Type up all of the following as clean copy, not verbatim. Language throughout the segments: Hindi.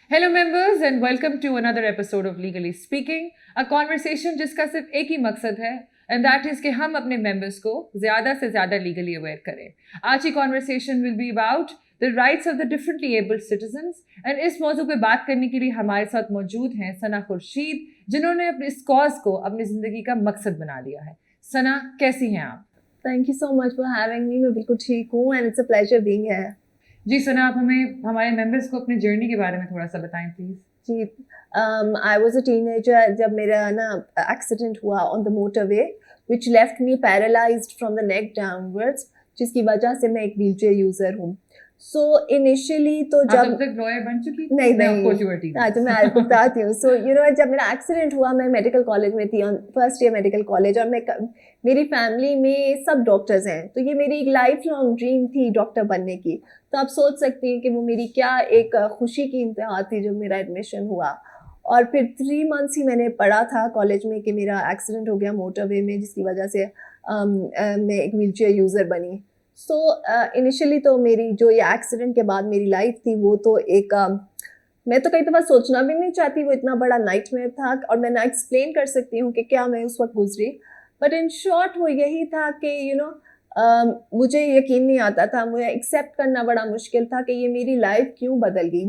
Hello members and welcome to another episode of legally speaking, a conversation जिसका सिर्फ एक ही मकसद है एंड दैट इज कि हम अपने मेंबर्स को ज़्यादा से ज़्यादा लीगली अवेयर करें। आज की conversation will be about the rights of the differently abled citizens and इस मौजू पे बात करने के लिए हमारे साथ मौजूद हैं सना खुर्शीद, जिन्होंने अपने इस कॉज को अपनी ज़िंदगी का मकसद बना लिया है। सना, कैसी हैं आप? Thank you so much for having me. मैं बिल्कुल ठीक हूँ and it's a pleasure being here. जी सना, आप हमें हमारे मेंबर्स को अपनी जर्नी के बारे में थोड़ा सा बताएं प्लीज़। जी, आई वाज अ टीनेजर जब मेरा ना एक्सीडेंट हुआ on the motorway which left me paralysed from the neck downwards, जिसकी वजह से मैं एक व्हीलचेयर यूजर हूँ। सो इनिशियली तो आप जब तब तक लॉयर बन चुकी थी? नहीं मैं नहीं, of course you were teenager. हाँ तो मैं आपको बताती हूँ। सो जब मेरा एक्सीडेंट हुआ मैं मेडिकल कॉलेज में थी, on first year medical college, और मेरी फैमिली में सब डॉक्टर्स हैं, तो ये मेरी एक लाइफ लॉन्ग ड्रीम थी डॉक्टर बनने की। तो आप सोच सकती हैं कि वो मेरी क्या एक खुशी की इंतहा थी जब मेरा एडमिशन हुआ। और फिर 3 मंथ्स ही मैंने पढ़ा था कॉलेज में कि मेरा एक्सीडेंट हो गया मोटरवे में, जिसकी वजह से मैं एक व्हीलचेयर यूज़र बनी। सो इनिशियली तो मेरी जो ये एक्सीडेंट के बाद मेरी लाइफ थी वो तो एक मैं तो कई दफ़ा सोचना भी नहीं चाहती, वो इतना बड़ा नाइटमेयर था और मैं ना एक्सप्लेन कर सकती हूँ कि क्या मैं उस वक्त गुजरी। बट इन शॉर्ट वो यही था कि मुझे यकीन नहीं आता था, मुझे एक्सेप्ट करना बड़ा मुश्किल था कि ये मेरी लाइफ क्यों बदल गई,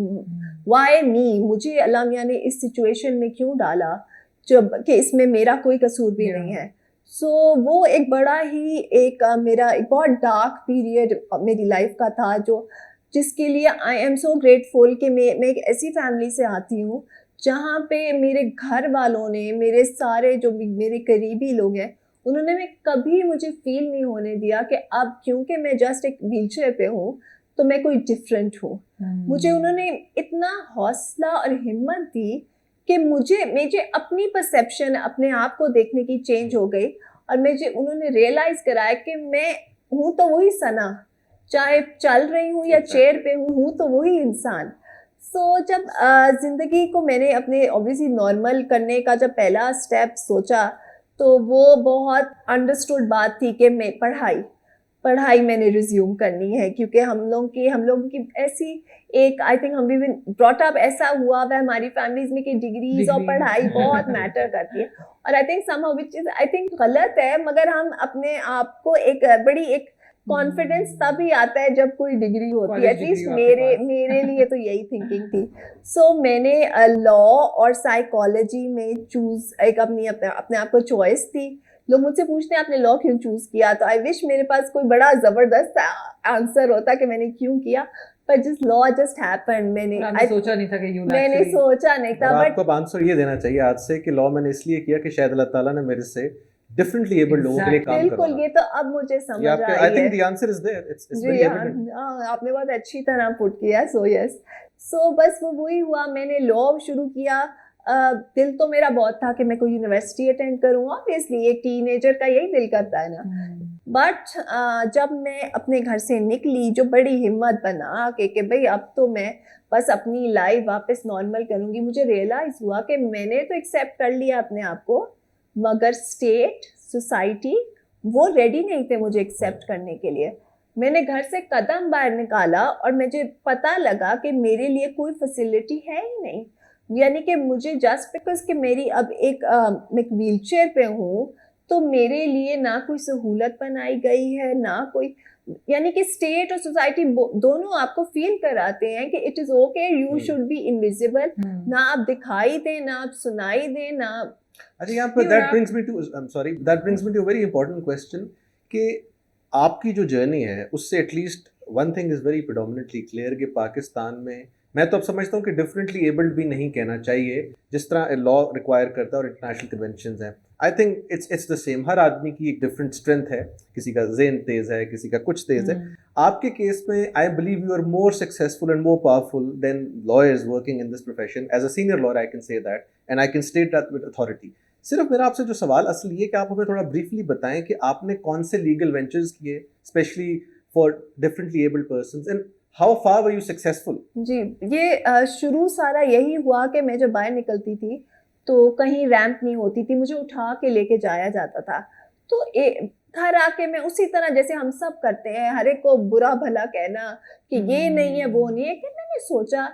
वाई मी, मुझे अल्लाह मियाँ ने इस सिचुएशन में क्यों डाला जब कि इसमें मेरा कोई कसूर भी नहीं है। सो वो एक बड़ा ही एक मेरा एक बहुत डार्क पीरियड मेरी लाइफ का था, जो जिसके लिए आई एम सो ग्रेटफुल कि मैं एक ऐसी फैमिली से आती हूँ जहाँ पे मेरे घर वालों ने, मेरे सारे जो मेरे करीबी लोग हैं, उन्होंने मैं कभी मुझे फील नहीं होने दिया कि अब क्योंकि मैं जस्ट एक व्हीलचेयर पे हूँ तो मैं कोई डिफरेंट हूँ। मुझे उन्होंने इतना हौसला और हिम्मत दी कि मुझे अपनी परसेप्शन अपने आप को देखने की चेंज हो गई, और मुझे उन्होंने रियलाइज़ कराया कि मैं हूँ तो वही सना, चाहे चल रही हूँ या चेयर पे हूँ तो वही इंसान। सो जब ज़िंदगी को मैंने अपने ऑब्वियसली नॉर्मल करने का जब पहला स्टेप सोचा, तो वो बहुत अंडरस्टूड बात थी कि मैं पढ़ाई मैंने रिज्यूम करनी है, क्योंकि हम लोगों की ऐसी एक आई थिंक हम भी ब्रॉट अप ऐसा हुआ है हमारी फैमिलीज में कि डिग्रीज और पढ़ाई बहुत मैटर करती है। और I think somehow which is I think गलत है, मगर हम अपने आप को एक बड़ी एक कॉन्फिडेंस तभी आता है जब कोई डिग्री होती है, एटलीस्ट मेरे लिए तो यही थिंकिंग थी। सो मैंने लॉ और साइकोलॉजी में चूज एक अपने आप को चॉइस थी। लोग मुझसे पूछते हैं आपने लॉ क्यों चूज किया, तो आई विश मेरे पास कोई बड़ा जबरदस्त आंसर होता कि मैंने क्यों किया, पर जस्ट लॉ जस्ट हैपेंड। मैंने सोचा नहीं था कि मैंने सोचा नहीं था। बट आपको आंसर ये देना चाहिए आज से कि लॉ मैंने इसलिए किया कि शायद अल्लाह ताला ने मेरे से डिफरेंटली एबल्ड लोगों के लिए काम बिल्कुल, करवाया। ये तो अब मुझे समझ आई है। I think the answer is there, it's very evident. आपने बहुत अच्छी तरह पुट किया। सो यस, सो बस वो वही हुआ, मैंने लॉ शुरू किया। दिल तो मेरा बहुत था कि मैं कोई यूनिवर्सिटी अटेंड करूँ, ऑब्वियसली एक टीनेजर का यही दिल करता है ना। बट जब मैं अपने घर से निकली, जो बड़ी हिम्मत बना कि भाई अब तो मैं बस अपनी लाइफ वापस नॉर्मल करूँगी, मुझे रियलाइज़ हुआ कि मैंने तो एक्सेप्ट कर लिया अपने आप को, मगर स्टेट सोसाइटी वो रेडी नहीं थे मुझे एक्सेप्ट करने के लिए। मैंने घर से कदम बाहर निकाला और मुझे पता लगा कि मेरे लिए कोई फैसिलिटी है ही नहीं, यानी कि मुझे जस्ट बिकॉज कि मेरी अब मैं व्हीलचेयर पे हूँ तो मेरे लिए ना कोई सहूलत बनाई गई है, ना कोई, यानी कि स्टेट और सोसाइटी दोनों आपको फील कराते हैं कि it is okay, you should be invisible, ना आप दिखाई दें, ना आप सुनाई दें, ना। अच्छा, यहाँ पर that brings me to a very important question कि आपकी जो जर्नी है उससे at least one thing is very predominantly clear कि पाकिस्तान में, मैं तो अब समझता हूँ कि डिफरेंटली एबल्ड भी नहीं कहना चाहिए जिस तरह लॉ रिक्वायर करता है और इंटरनेशनल कन्वेंशंस हैं। I think it's the same, हर आदमी की एक डिफरेंट स्ट्रेंथ है, किसी का ज़हन तेज़ है, किसी का कुछ तेज़ है। आपके केस में I believe you are more successful and more powerful than lawyers working in this profession. As a senior lawyer I can say that and I can state that with authority. सिर्फ मेरा आपसे जो सवाल असल ये कि आप हमें थोड़ा ब्रीफली बताएं कि आपने कौन से लीगल वेंचर्स किए specially for differently abled persons and how far were you successful? जी, ये शुरू सारा यही हुआ कि मैं जब बाहर निकलती थी तो कहीं रैंप नहीं होती थी, मुझे उठा के लेके जाया जाता था। तो घर आके मैं उसी तरह जैसे हम सब करते हैं, हर एक को बुरा भला कहना कि ये नहीं है वो नहीं है, कि मैंने सोचा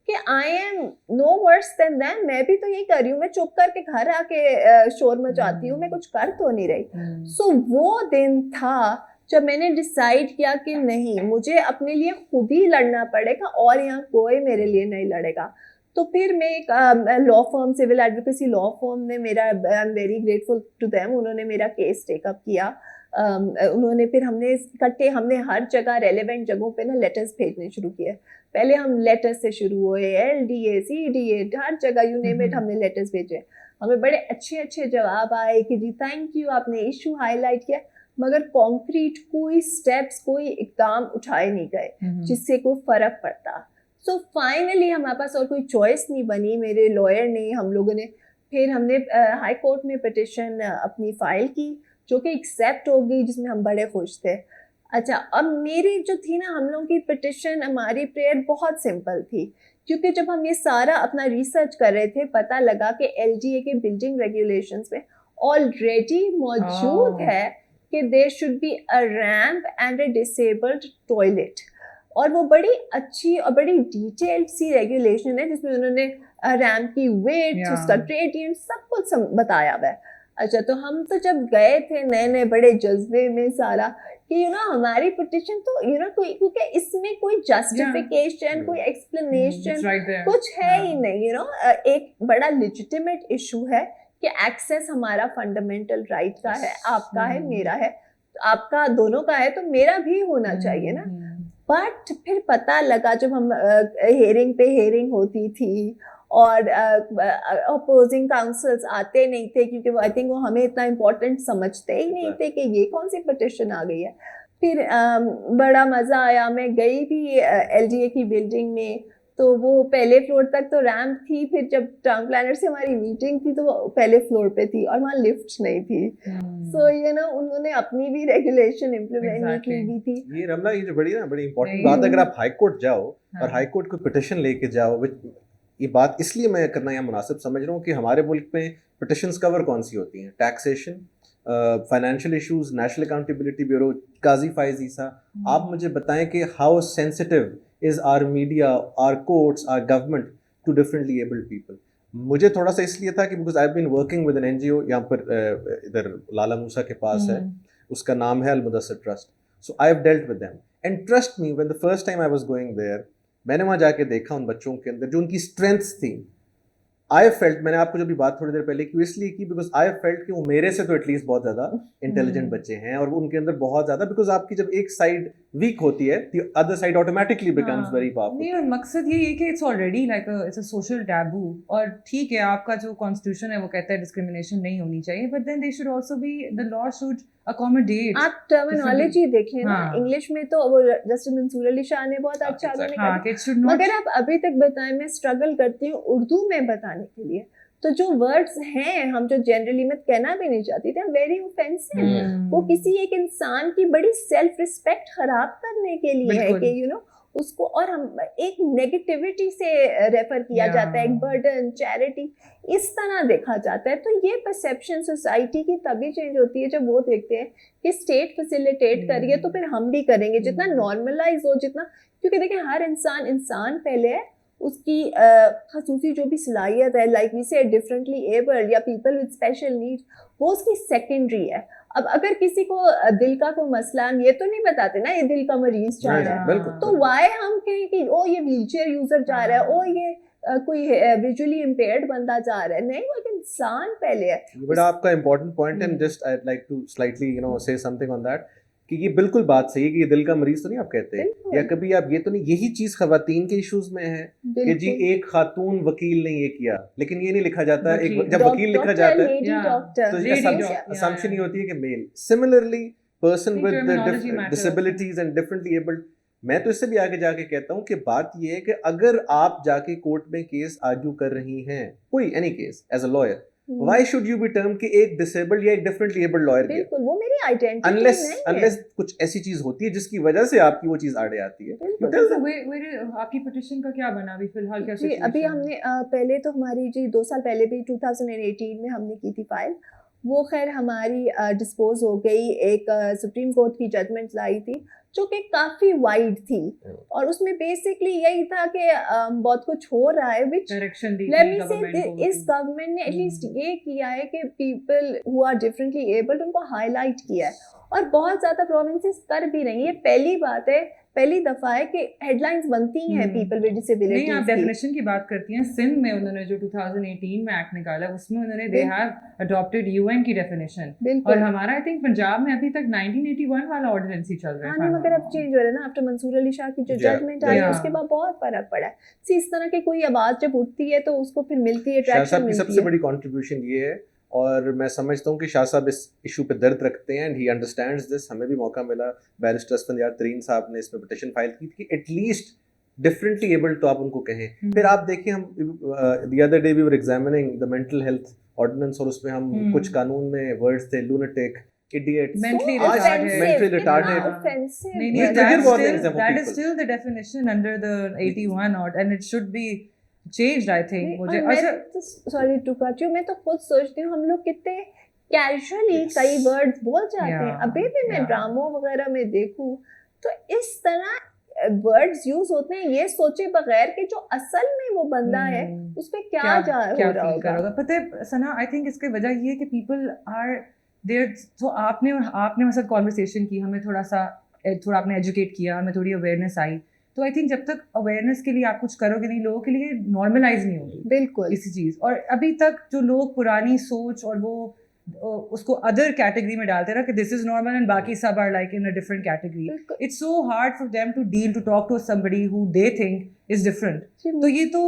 कि I am no worse than them, मैं भी तो यही कर रही हूँ, मैं चुप करके घर आके शोर मचाती हूँ, मैं कुछ कर तो नहीं रही। सो वो दिन था जब मैंने डिसाइड किया कि नहीं, मुझे अपने लिए खुद ही लड़ना पड़ेगा और यहाँ कोई मेरे लिए नहीं लड़ेगा। तो फिर मैं एक law firm, civil advocacy law firm ने मेरा, I am very grateful to them, उन्होंने मेरा केस टेकअप किया। उन्होंने फिर हमने हर जगह रेलेवेंट जगहों पे ना लेटर्स भेजने शुरू किए। पहले हम लेटर्स से शुरू हुए, LDA CDA हर जगह यू नेम इट, हमने लेटर्स भेजे। हमें बड़े अच्छे अच्छे जवाब आए कि जी थैंक यू, आपने इशू हाईलाइट किया, मगर कॉन्क्रीट कोई स्टेप्स, कोई इकदाम उठाए नहीं गए जिससे कोई फर्क पड़ता। सो फाइनली हमारे पास और कोई चॉइस नहीं बनी, मेरे लॉयर ने, हम लोगों ने, फिर हमने हाई कोर्ट में पिटिशन अपनी फाइल की जो कि एक्सेप्ट हो गई, जिसमें हम बड़े खुश थे। अच्छा, अब मेरी जो थी ना, हम लोगों की पिटिशन, हमारी प्रेयर बहुत सिंपल थी, क्योंकि जब हम ये सारा अपना रिसर्च कर रहे थे, पता लगा कि LGA के बिल्डिंग रेगुलेशंस में ऑलरेडी मौजूद है कि there should be a ramp and a disabled toilet, और वो बड़ी अच्छी और बड़ी डिटेल्ड सी रेगुलेशन है जिसमें उन्होंने रैम्प की वेट, उसका ग्रेडियंट, सब कुछ बताया हुआ है। अच्छा, तो हम तो जब गए थे नए नए बड़े जज्बे में सारा कि हमारी पिटिशन तो कोई, क्योंकि इसमें कोई जस्टिफिकेशन, कोई एक्सप्लेनेशन कुछ है ही नहीं। एक बड़ा लेजिटिमेट इशू है कि एक्सेस हमारा फंडामेंटल राइट का है, आपका है, मेरा है, आपका दोनों का है, तो मेरा भी होना चाहिए ना। बट फिर पता लगा जब हम हेयरिंग पे हेयरिंग होती थी और अपोजिंग काउंसिल्स आते नहीं थे, क्योंकि आई थिंक वो हमें इतना इम्पोर्टेंट समझते ही नहीं थे कि ये कौन सी पिटिशन आ गई है। फिर बड़ा मज़ा आया, मैं गई भी LGA की बिल्डिंग में, तो वो पहले फ्लोर तक तो रैम्प थी, फिर जब टाउन प्लानर से हमारी मीटिंग थी तो वो पहले फ्लोर पे थी और वहाँ लिफ्ट नहीं थी। सो उन्होंने अपनी भी रेगुलेशन इम्प्लीमेंट नहीं की हुई थी। ये रमला, ये जो बड़ी इंपॉर्टेंट बात है, अगर आप हाई कोर्ट जाओ और हाई कोर्ट को पिटिशन लेके जाओ, ये बात इसलिए मैं करना यहाँ मुनासिब समझ रहा हूँ कि हमारे मुल्क में पिटिशंस कवर कौन सी होती हैं? Taxation, financial issues, national accountability bureau, Qazi Faez Isa. आप मुझे बताएं कि how sensitive is our media, our courts, our government to differently abled people. मुझे थोड़ा सा इसलिए था कि because I have been working with an NGO यहाँ पर इधर लाला मूसा के पास है, उसका नाम है Al Mudassir trust. So I have dealt with them and trust me, when the first time I was going there, मैंने वहाँ जाके देखा उन बच्चों के अंदर जो उनकी स्ट्रेंथ्स थी। आई फेल्ट, मैंने आपको जो भी बात थोड़ी देर पहले की इसलिए की बिकॉज आई फेल्ट कि वो मेरे से तो एटलीस्ट बहुत ज़्यादा इंटेलिजेंट बच्चे हैं और उनके अंदर बहुत ज़्यादा, बिकॉज आपकी जब एक साइड वीक होती है the other side automatically becomes very powerful. नहीं, और मकसद ये है कि it's already like it's a social taboo, और ठीक है आपका जो कॉन्स्टिट्यूशन है वो कहता है डिस्क्रिमिनेशन नहीं होनी चाहिए, but then they should also be, the law should accommodate. आप टर्मिनोलॉजी देखें ना, इंग्लिश में तो वो जस्टिस मंसूर अली शाह ने बहुत अच्छा उन्होंने, मगर आप अभी तक बताएं, मैं स्ट्रगल करती हूँ उर्दू में बताने के लिए, तो जो वर्ड्स हैं हम जो जनरली मैं कहना भी नहीं चाहती थी, वेरी ऑफेंसिव। वो किसी एक इंसान की बड़ी सेल्फ रिस्पेक्ट खराब करने के लिए है कि उसको, और हम एक नेगेटिविटी से रेफर किया जाता है, एक बर्डन, चैरिटी, इस तरह देखा जाता है। तो ये परसेप्शन सोसाइटी की तभी चेंज होती है जब वो देखते हैं कि स्टेट फैसिलिटेट कर रही है तो फिर हम भी करेंगे, जितना नॉर्मलाइज हो, जितना, क्योंकि देखिए हर इंसान पहले है, उसकी खसूसी जो भी सलाहियत है, लाइक वी से डिफरेंटली एबल्ड या पीपल विद स्पेशल नीड्स, वो उसकी सेकेंडरी है। अब अगर किसी को दिल का कोई मसला, हम ये तो नहीं बताते ना ये दिल का मरीज जा रहा है, तो वाई हम कहें कि ओ ये व्हीलचेयर यूजर जा रहा है, ओ ये कोई विजुअली इम्पेयर्ड बंदा जा रहा है, नहीं, वो एक इंसान पहले है। बड़ा आपका इंपॉर्टेंट पॉइंट है, just I like to slightly say something on that, कि ये बिल्कुल बात सही है कि ये दिल का मरीज तो नहीं आप कहते हैं, या कभी आप ये तो नहीं, यही चीज खवातीन के इश्यूज में है कि जी एक खातून वकील ने ये किया, लेकिन ये नहीं लिखा जाता, एक जब वकील लिखा जाता है तो असम्पशन ये होती है कि male. Similarly person with disabilities and differently abled, मैं तो इससे भी आगे जाके कहता हूँ कि बात ये है कि अगर आप जाके कोर्ट में केस आर्ग्यू कर रही हैं, कोई any case as a lawyer, why should you be termed कि एक disabled या एक differently abled lawyer है? बिल्कुल, वो मेरी आइडेंटिटी unless कुछ ऐसी चीज होती है जिसकी वजह से आपकी वो चीज आड़े आती है। आपकी पिटीशन का क्या बना अभी फिलहाल, क्या अभी हमने पहले तो हमारी 2 साल पहले भी 2018 में हमने की थी फाइल, वो खैर हमारी डिस्पोज हो गई, एक सुप्रीम कोर्ट की जजमेंट आई थी जो कि काफ़ी वाइड थी, और उसमें बेसिकली यही था कि बहुत कुछ हो रहा है विच डायरेक्शन दी लेट थी मी गवर्नमेंट से को इस गवर्नमेंट ने एटलीस्ट ये किया है कि people who are differently abled उनको हाईलाइट किया है, और बहुत ज़्यादा प्रोविंसेस कर भी रही हैं। ये पहली बात है, पहली दफ़ा है कि हेडलाइंस बनती हैं पीपल विद नहीं, डिसेबिलिटीज आप की। डेफिनेशन की बात करती हैं, सिंध में उन्होंने जो 2018 में एक्ट निकाला उसमें उन्होंने दे बिल्कुल। हैव अडॉप्टेड यूएन की डेफिनेशन, और बिल्कुल। हमारा आई थिंक पंजाब में अभी तक 1981 वाला ऑर्डिनेंस ही चल रहा हाँ है। नहीं, if I'm मगर not अब wrong. चेंज हो रहा है ना, आफ्टर मंसूर अली शाह की जो Yeah, जजमेंट आई है yeah. उसके बाद बहुत फर्क पड़ा है। See, इस तरह की कोई आवाज़ जब उठती है तो उसको फिर मिलती है, शाह ट्रैक्शन साहब की मिलती सबसे है। बड़ी कंट्रीब्यूशन ये है, और मैं समझता हूँ कि शाह साहब इस इशू पे दर्द रखते हैं एंड ही अंडरस्टैंड्स दिस। हमें भी मौका मिला, बैरिस्टर असफंदियार तरीन साहब ने इसमें पिटीशन फाइल की थी कि एटलीस्ट डिफरेंटली एबल्ड तो आप उनको कहें। फिर आप देखिए, हम the other day we were examining the mental health ordinance, और उसमें हम कुछ कानून में वर्ड्स थे lunatic, idiot, Mentally So retarded. offensive, Mentally कितना retarded. offensive नहीं, ये है trigger ना। warnings हैं for that is people. still the definition under the 81 odd, and it should be changed, I think. नहीं, मुझे और मैं अच्छा तो सॉरी टू कट यू, मैं तो खुद सोचती हूँ हम लोग कितने कैजुअली Yes. कई वर्ड्स बोल जाते हैं। Yeah, अभी भी मैं yeah. ड्रामों वगैरह में देखूं तो इस तरह वर्ड्स यूज होते हैं ये सोचे बगैर कि जो असल में वो बंदा है उस पे क्या हो रहा फील होगा। करोगा। पता है सना, आई थिंक इसकी वजह ये है कि पीपल आर देयर, तो आपने मेरे साथ कॉन्वर्सेशन की, हमें थोड़ा आपने एजुकेट किया, हमें थोड़ी अवेयरनेस आई, तो आई थिंक जब तक अवेयरनेस के लिए आप कुछ करोगे नहीं, लोगों के लिए नॉर्मलाइज नहीं होगी बिल्कुल। किसी चीज़। और अभी तक जो लोग पुरानी सोच और वो उसको अदर कैटेगरी में डालते रहा कि दिस इज नॉर्मल एंड बाकी सब are like in a different category, बिल्कुल। It's so hard for them to deal, to talk to somebody who they think is different. तो ये तो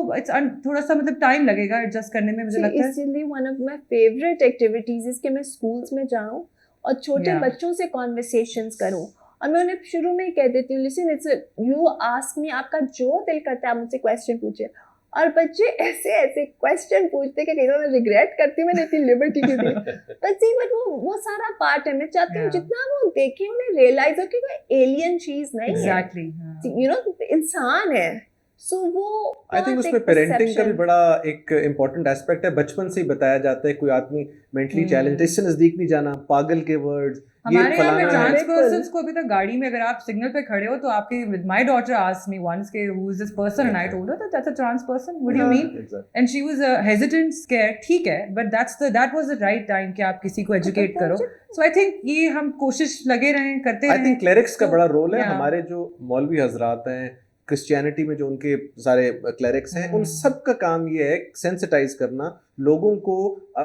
थोड़ा सा मतलब टाइम लगेगा एडजस्ट करने में, मुझे लगता है। इसीलिए one of my favourite activities is कि मैं स्कूल्स में जाऊं और छोटे Yeah. बच्चों से कॉन्वर्सेशंस करूं, और मैं उन्हें शुरू में ही कह देती हूँ, listen it's you ask me, आपका जो दिल करता है आप मुझसे क्वेश्चन पूछिए। और बच्चे ऐसे ऐसे क्वेश्चन पूछते कि कई बार मैं रिग्रेट करती हूँ मैंने इतनी लिबर्टी क्यों दी। बट सी, बट वो सारा पार्ट है। मैं चाहती हूँ Yeah. जितना वो देखें उन्हें रियलाइज हो कि कोई एलियन चीज नहीं है, एग्जैक्टली, यू नो, इंसान है। सो वो आई थिंक बहुत उसमें एक पेरेंटिंग का भी perception- बड़ा एक इम्पोर्टेंट एस्पेक्ट है। बचपन से ही बताया जाता है कोई आदमी मेंटली चैलेंज, इससे नजदीक नहीं जाना, पागल के वर्ड्स, ये हमारे यहाँ पे फलाना ट्रांस है। पर्सन्स को अभी तक गाड़ी में अगर आप सिग्नल पे खड़े हो तो आपके, my daughter asked me once के who is this person, and I told her that's a trans person, what do you mean, Exactly. And she was hesitant, scared. ठीक है, but that was the right time कि आप किसी को एजुकेट करो। सो आई थिंक ये हम कोशिश लगे रहें, करते आई रहें। थिंक क्लेरिक्स का तो- बड़ा रोल है। Yeah. हमारे जो मौलवी हजरात हैं क्रिश्चियनिटी में, जो उनके सारे क्लेरिक्स हैं, उन सब का काम ये है सेंसिटाइज करना लोगों को।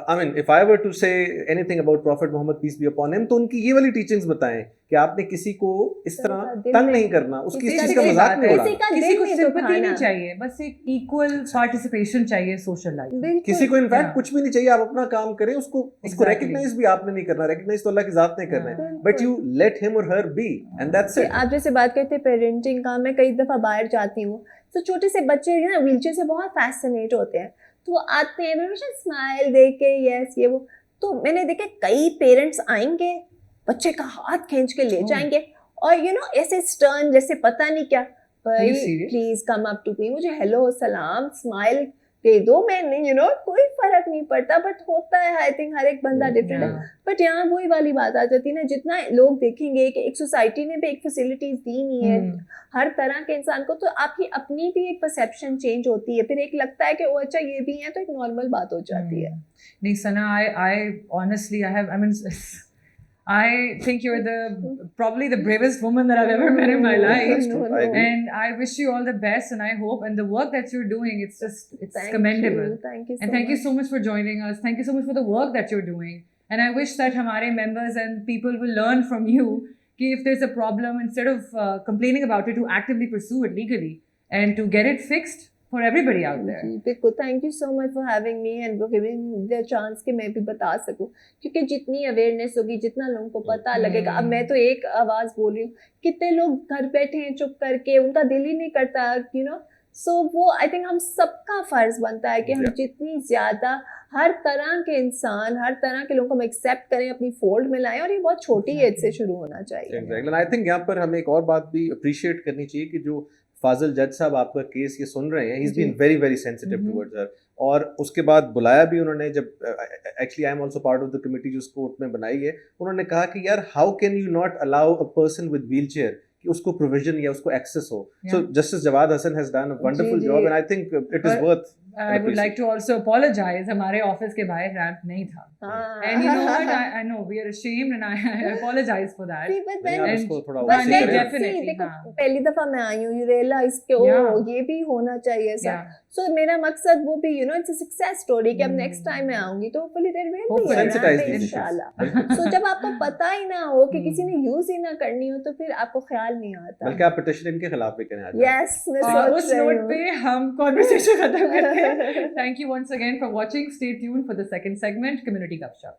I mean if I were to say anything about prophet Muhammad peace be upon him, तो उनकी ये वाली टीचिंग्स बताएं कि आपने किसी को इस तरह दिल तंग में- नहीं करना, उसकी इस किसी चीज का का दिल- मजाक नहीं किसी उड़ाना, का किसी दिल को नहीं सिंपैथी नहीं दुखाना। चाहिए, बस एक इक्वल पार्टिसिपेशन चाहिए सोशल लाइफ में। बिल्कुल। किसी को इनफैक्ट Yeah. कुछ भी नहीं चाहिए, आप अपना काम करें, उसको Exactly. रिकग्नाइज भी आपने नहीं करना, रिकग्नाइज तो अल्लाह की जात ने करना है, बिल्कुल। बट यू लेट हिम और हर बी एंड दैट्स इट। आप जैसे बात करते हैं पेरेंटिंग का, मैं कई दफ़ा बाहर जाती हूँ तो छोटे से बच्चे ना व्हीलचेयर से बहुत फैसिनेट होते हैं, तो वो आते हैं हमेशा स्माइल दे के, यस ये वो। तो मैंने देखे कई पेरेंट्स आएंगे, बच्चे का हाथ खींच के ले जाएंगे और यू नो ऐसे स्टर्न जैसे पता नहीं क्या, भाई serious? Please come up to me, मुझे हेलो सलाम स्माइल दे दो, मैं नहीं यू नो कोई फर्क नहीं पड़ता, बट होता है आई थिंक हर एक बंदा डिफरेंट है। बट यहाँ वही वाली बात आ जाती है ना, जितना लोग देखेंगे कि एक सोसाइटी ने भी एक फैसिलिटीज दी नहीं है हर तरह के इंसान को, तो आपकी अपनी भी एक परसेप्शन चेंज होती है, फिर एक लगता है कि ओ अच्छा ये भी है, तो एक नॉर्मल बात हो जाती है। नहीं सना, I honestly I mean I think you're probably the bravest woman that I've ever met in my life. No, I agree. And I wish you all the best, and I hope, and the work that you're doing, it's Thank commendable. you, thank you so And thank you much. so much for joining us. Thank you so much for the work that you're doing. And I wish that हमारे members and people will learn from you कि if there's a problem, instead of complaining about it, to actively pursue it legally and to get it fixed for everybody out there. जी बिल्कुल, thank you so much for having me and for giving the chance कि मैं भी बता सकूं, क्योंकि जितनी अवेयरनेस होगी, जितना लोगों को पता लगेगा। अब मैं तो एक आवाज़ बोल रही हूँ, कितने लोग घर बैठे हैं चुप करके, उनका दिल ही नहीं करता, यू नो। सो वो आई थिंक हम सबका फ़र्ज बनता है कि हम जितनी ज़्यादा हर तरह के इंसान, हर तरह के लोगों को हम एक्सेप्ट करें, अपनी फोल्ड में लाएं, और ये बहुत छोटी एज से शुरू होना चाहिए। एग्जैक्टली। आई थिंक यहाँ पर हमें एक और बात भी अप्रिशिएट करनी चाहिए कि जो फाजिल जज साहब आपका केस ये सुन रहे हैं, he is been very very sensitive hmm. Towards her, और उसके बाद बुलाया भी उन्होंने, जब actually I am also part of the committee जो उस कोर्ट में बनाई है, उन्होंने कहा कि यार how can you not allow a person with wheelchair कि उसको प्रोविजन या उसको एक्सेस हो. So Yeah. Justice Jawad Hassan has done a wonderful जी, जॉब जी. And I think it is But worth. I would like to also apologize. हमारे ऑफिस के बाहर रैंप नहीं था. हाँ. And you know what? I know we are ashamed, and I apologize for that. See, but नहीं, then आप and- इसको थोड़ा but वैसे नहीं, करें. definitely, देखो हाँ. पहली दफा मैं आई हूँ, you realize कि Yeah. ओ ये भी होना चाहिए ऐसा. Yeah. So मेरा मकसद वो भी it's a success story कि अब Hmm. next time मैं आऊंगी तो hopefully there will be Hopefully. a Sensitize ramp, these issues. इंशाल्लाह. So जब आपको पता ही ना हो कि Hmm. किसी ने यूज ही ना करनी हो तो फिर आपको ख्याल नहीं आता. बल्कि आप पिटिशन इनके खिलाफ भी करें आज. Yes, मैं और सोच उस रही नोट हूँ. पे हम कॉन्वर्सेशन खत्म करते हैं. Thank you once again for watching. Stay tuned for the second segment, Community Gupshup.